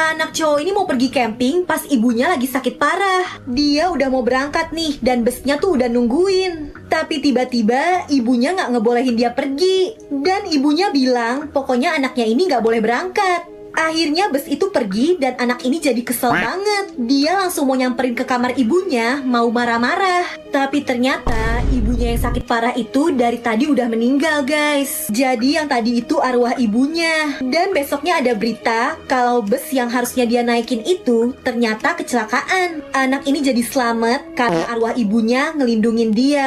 Anak cowok ini mau pergi camping pas ibunya lagi sakit parah. Dia udah mau berangkat nih dan busnya tuh udah nungguin. Tapi tiba-tiba ibunya nggak ngebolehin dia pergi. Dan ibunya bilang pokoknya anaknya ini nggak boleh berangkat. Akhirnya bus itu pergi dan anak ini jadi kesel banget. Dia langsung mau nyamperin ke kamar ibunya, mau marah-marah. Tapi ternyata ibunya yang sakit parah itu dari tadi udah meninggal, guys. Jadi yang tadi itu arwah ibunya. Dan besoknya ada berita kalau bus yang harusnya dia naikin itu ternyata kecelakaan. Anak ini jadi selamat karena arwah ibunya ngelindungin dia.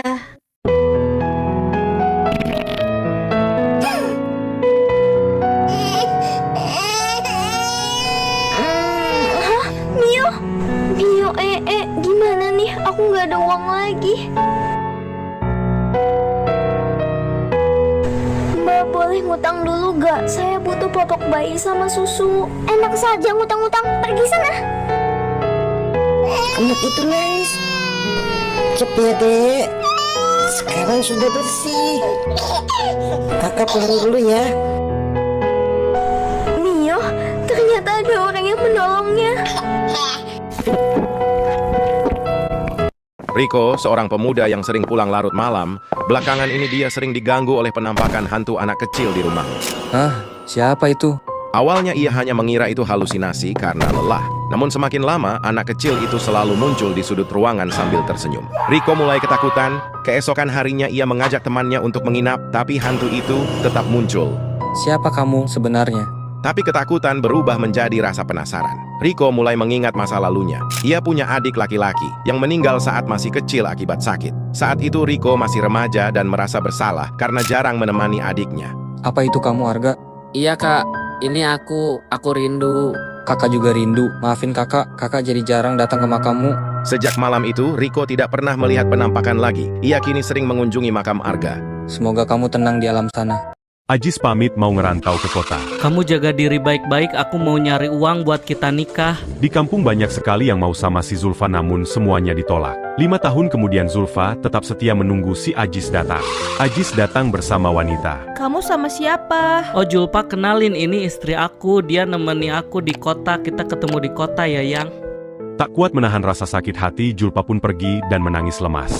Gimana nih? Aku nggak ada uang lagi. Mbak, boleh ngutang dulu gak? Saya butuh popok bayi sama susu. Enak saja ngutang-ngutang. Pergi sana. Anak itu nangis. Cepet dek. Sekarang sudah bersih. Kakak pulang dulu ya. Mio, ternyata ada orang yang menolongnya. Rico, seorang pemuda yang sering pulang larut malam, belakangan ini dia sering diganggu oleh penampakan hantu anak kecil di rumah. Ah, siapa itu? Awalnya ia hanya mengira itu halusinasi karena lelah. Namun semakin lama, anak kecil itu selalu muncul di sudut ruangan sambil tersenyum. Rico mulai ketakutan. Keesokan harinya ia mengajak temannya untuk menginap, tapi hantu itu tetap muncul. Siapa kamu sebenarnya? Tapi ketakutan berubah menjadi rasa penasaran. Rico mulai mengingat masa lalunya. Ia punya adik laki-laki yang meninggal saat masih kecil akibat sakit. Saat itu Rico masih remaja dan merasa bersalah karena jarang menemani adiknya. Apa itu kamu, Arga? Iya kak, ini aku rindu. Kakak juga rindu. Maafin kakak jadi jarang datang ke makammu. Sejak malam itu, Rico tidak pernah melihat penampakan lagi. Ia kini sering mengunjungi makam Arga. Semoga kamu tenang di alam sana. Ajis pamit mau ngerantau ke kota. Kamu jaga diri baik-baik, aku mau nyari uang buat kita nikah. Di kampung banyak sekali yang mau sama si Zulfa namun semuanya ditolak. 5 tahun kemudian Zulfa tetap setia menunggu si Ajis datang. Ajis datang bersama wanita. Kamu sama siapa? Oh Julpa, kenalin ini istri aku, dia nemeni aku di kota, kita ketemu di kota ya Yang. Tak kuat menahan rasa sakit hati, Julpa pun pergi dan menangis lemas.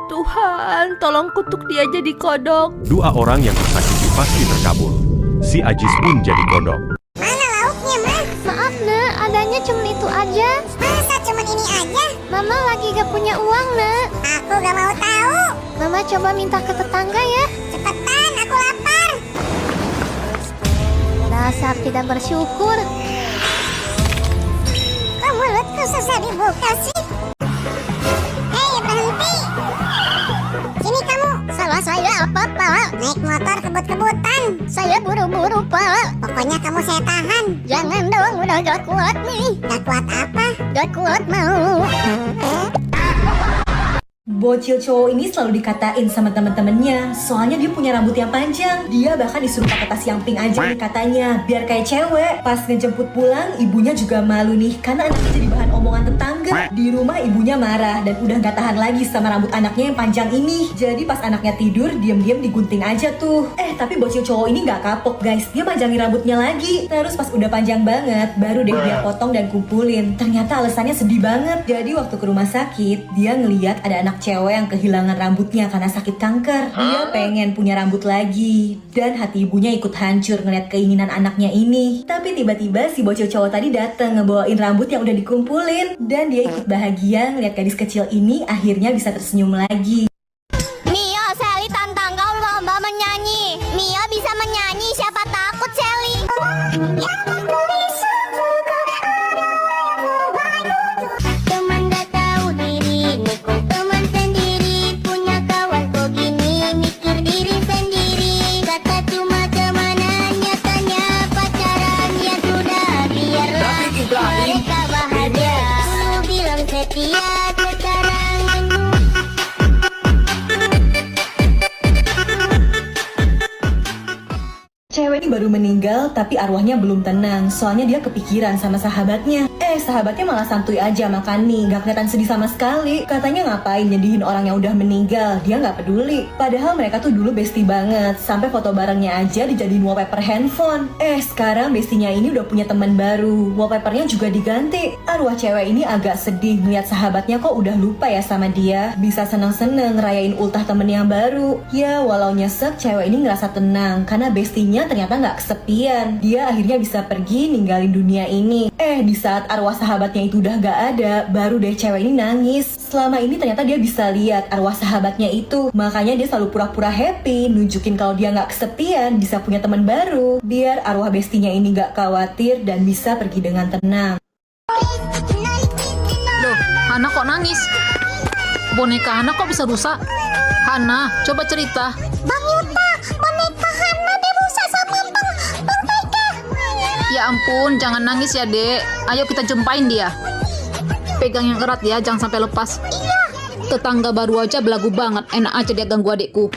Tuhan, tolong kutuk dia jadi kodok. Doa orang yang tersakiti pasti terkabul. Si Ajis pun jadi kodok. Mana lauknya, Ma? Maaf, Nak. Adanya cuma itu aja. Masa cuma ini aja? Mama lagi gak punya uang, Nak. Aku gak mau tahu. Mama coba minta ke tetangga ya. Cepetan, aku lapar. Dasar tidak bersyukur. Kok mulutku susah dibuka sih? Hei, berhenti. Sini kamu. Salah saya apa, Pak? Naik motor kebut-kebutan. Saya buru-buru, Pak. Pokoknya kamu saya tahan. Jangan dong, udah gak kuat nih. Gak kuat apa? Gak kuat mau. Bocil cowok ini selalu dikatain sama temen-temennya, soalnya dia punya rambut yang panjang. Dia bahkan disuruh pakai tas yang pink aja nih katanya, biar kayak cewek. Pas ngejemput pulang, ibunya juga malu nih, karena anaknya jadi bahan omongan tetangga. Di rumah ibunya marah dan udah gak tahan lagi sama rambut anaknya yang panjang ini. Jadi pas anaknya tidur, diam-diam digunting aja tuh. Tapi bocil cowok ini gak kapok guys, dia panjangin rambutnya lagi. Terus pas udah panjang banget, baru deh dia potong dan kumpulin. Ternyata alasannya sedih banget. Jadi waktu ke rumah sakit, dia ngeliat ada anak cewek yang kehilangan rambutnya karena sakit kanker. Dia pengen punya rambut lagi. Dan hati ibunya ikut hancur ngeliat keinginan anaknya ini. Tapi tiba-tiba si bocil cowok tadi dateng ngebawain rambut yang udah dikumpulin. Dan dia ikut bahagia ngeliat gadis kecil ini akhirnya bisa tersenyum lagi. Mio, Sally tantang kau lomba menyanyi. Mio bisa menyanyi, siapa takut Sally? Teman gak tahu diri, nikung teman sendiri. Punya kawan kok gini, mikir diri sendiri. Kata cuma temenan, nyatanya pacaran. Ya sudah, biarlah mereka bahagia. Dulu bilang setia, sekarang baru meninggal tapi arwahnya belum tenang. Soalnya dia kepikiran sama sahabatnya. Sahabatnya malah santuy aja makan mie, gak kelihatan sedih sama sekali. Katanya ngapain nyedihin orang yang udah meninggal, dia gak peduli. Padahal mereka tuh dulu bestie banget, sampai foto barengnya aja dijadiin wallpaper handphone. Sekarang bestinya ini udah punya teman baru, wallpapernya juga diganti. Arwah cewek ini agak sedih ngeliat sahabatnya kok udah lupa ya sama dia. Bisa seneng-seneng ngerayain ultah temen yang baru. Ya walau nyesek, cewek ini ngerasa tenang karena bestinya ternyata gak kesepian. Dia akhirnya bisa pergi ninggalin dunia ini. Di saat arwah sahabatnya itu udah gak ada, baru deh cewek ini nangis. Selama ini ternyata dia bisa lihat arwah sahabatnya itu. Makanya dia selalu pura-pura happy, nunjukin kalau dia gak kesepian, bisa punya teman baru. Biar arwah bestinya ini gak khawatir dan bisa pergi dengan tenang. Loh, Hana kok nangis? Boneka Hana kok bisa rusak? Hana, coba cerita. Bang Yuta, boneka Hana dirusak sama Bang Taika. Ya ampun, jangan nangis ya, Dek. Ayo kita jumpain dia. Pegang yang erat ya, jangan sampai lepas. Iya. Tetangga baru aja belagu banget, enak aja dia ganggu adikku.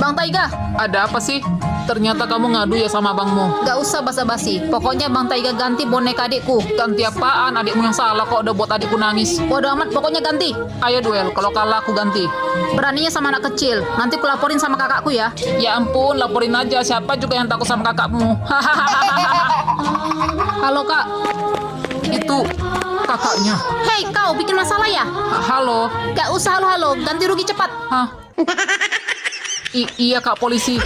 Bang Taiga, ada apa sih? Ternyata kamu ngadu ya sama abangmu. Gak usah basa-basi, pokoknya Bang Taiga ganti boneka adikku. Ganti apaan? Adikmu yang salah kok udah buat adikku nangis. Bodoh amat, pokoknya ganti. Ayo duel, kalau kalah aku ganti. Beraninya sama anak kecil, nanti ku laporin sama kakakku ya. Ya ampun, laporin aja, siapa juga yang takut sama kakakmu. Halo kak, itu kakaknya. Hei kau, bikin masalah ya? Halo. Gak usah halo-halo, ganti rugi cepat. Hah? Iya kak polisi.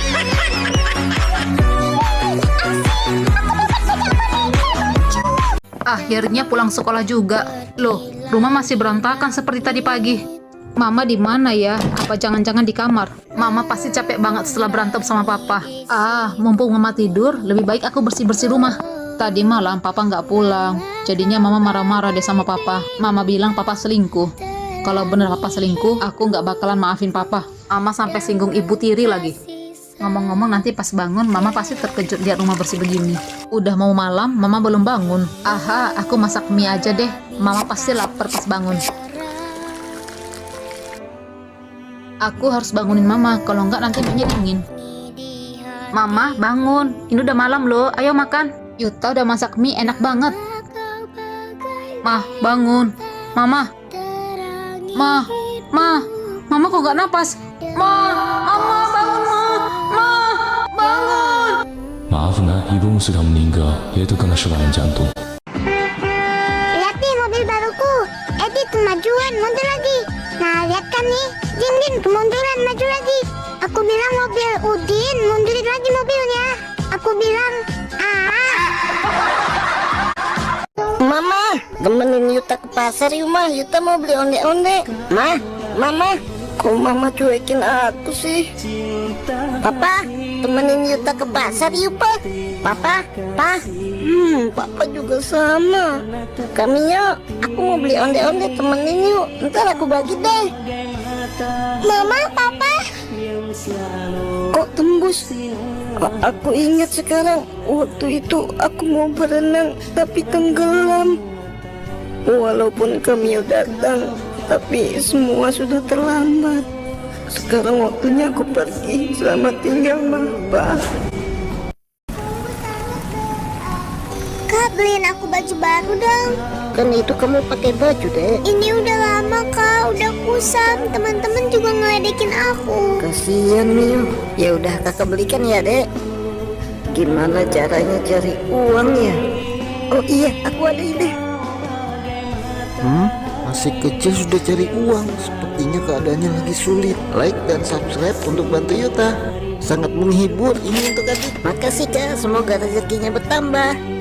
Akhirnya pulang sekolah juga. Loh, rumah masih berantakan seperti tadi pagi. Mama di mana ya? Apa jangan-jangan di kamar? Mama pasti capek banget setelah berantem sama papa. Mumpung mama tidur, lebih baik aku bersih-bersih rumah. Tadi malam papa nggak pulang. Jadinya mama marah-marah deh sama papa. Mama bilang papa selingkuh. Kalau bener papa selingkuh, aku nggak bakalan maafin papa. Mama sampai singgung ibu tiri lagi. Ngomong-ngomong nanti pas bangun, mama pasti terkejut lihat rumah bersih begini. Udah mau malam, mama belum bangun. Aku masak mie aja deh. Mama pasti lapar pas bangun. Aku harus bangunin mama, kalau enggak nanti mie dingin. Mama, bangun. Ini udah malam loh, ayo makan. Yuta udah masak mie enak banget. Mah, bangun. Mama. Mama kok gak napas? Mama bangun, bangun. Maaf nak, ibumu sudah meninggal, yaitu kena serangan jantung. Lihat nih mobil baruku. Edit kemajuan, mundur lagi. Nah, lihat kan nih. Din, kemunduran, maju lagi. Aku bilang mobil Udin, mundurin lagi mobilnya. Aku bilang, Mama, temenin Yuta ke pasar yuk mah. Yuta mau beli onde-onde. Mama, kok mama cuekin aku sih? Papa, temenin Yuta ke pasar yuk pak. Papa. Papa juga sama. Kami yuk, aku mau beli onde-onde, temenin yuk. Ntar aku bagi deh. Mama, Papa. Kok tembus? Aku ingat sekarang, waktu itu aku mau berenang tapi tenggelam. Walaupun kami datang, tapi semua sudah terlambat. Sekarang waktunya aku pergi. Selamat tinggal, Papa. Kak, beliin aku baju baru dong. Kan itu kamu pakai baju, Dek. Ini udah lama, Kak. Udah kusam. Teman-teman juga ngeledekin aku. Kasihan Mio. Ya udah kakak belikan ya, Dek. Gimana caranya cari uang ya? Oh iya, aku ada ide. Masih kecil sudah cari uang. Sepertinya keadaannya lagi sulit. Like dan subscribe untuk bantu Yuta. Sangat menghibur ini untuk adik. Makasih Kak, semoga rezekinya bertambah.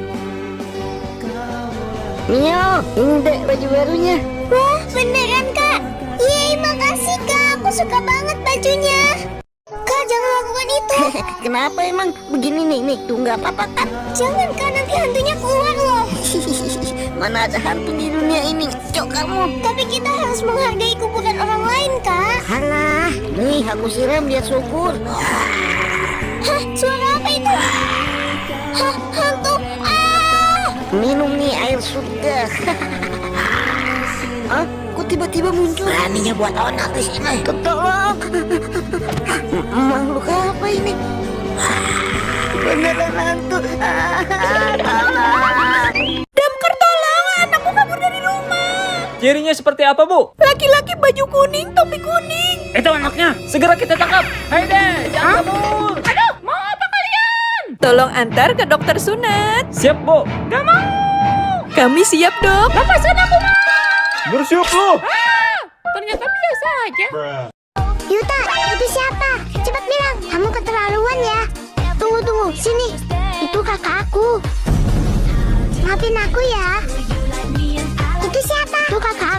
Mio, ini Dek baju barunya. Wah, beneran Kak? Yeay, makasih Kak. Aku suka banget bajunya. Kak, jangan lakukan itu. Kenapa emang? Begini nih, tuh nggak apa-apa kan? Jangan Kak, nanti hantunya keluar loh. Mana ada hantu di dunia ini, cok kamu. Tapi kita harus menghargai kuburan orang lain, Kak. Halah, nih aku siram biar subur. Hah, suara apa itu? Hah, hantu. Minum nih air surga. Kok tiba-tiba muncul? Beraninya buat onak di sini. Tolong. Makhluk apa ini? beneran hantu. Damkar tolong, anakku kabur dari rumah. Cirinya seperti apa, Bu? Laki-laki baju kuning, topi kuning. Itu anaknya. Segera kita tangkap. Hai deh, jangan kabur. Aduh, mau apa kalian? Tolong antar ke dokter sunat. Siap, Bu. Gak mau. Kami siap, Dok. Lepasin aku, Ma. Bersiap lu. Ternyata biasa aja. Yuta, itu siapa? Cepat bilang, kamu keterlaluan ya. Tunggu, sini. Itu kakak aku. Maafin aku ya. Itu siapa? Itu kakak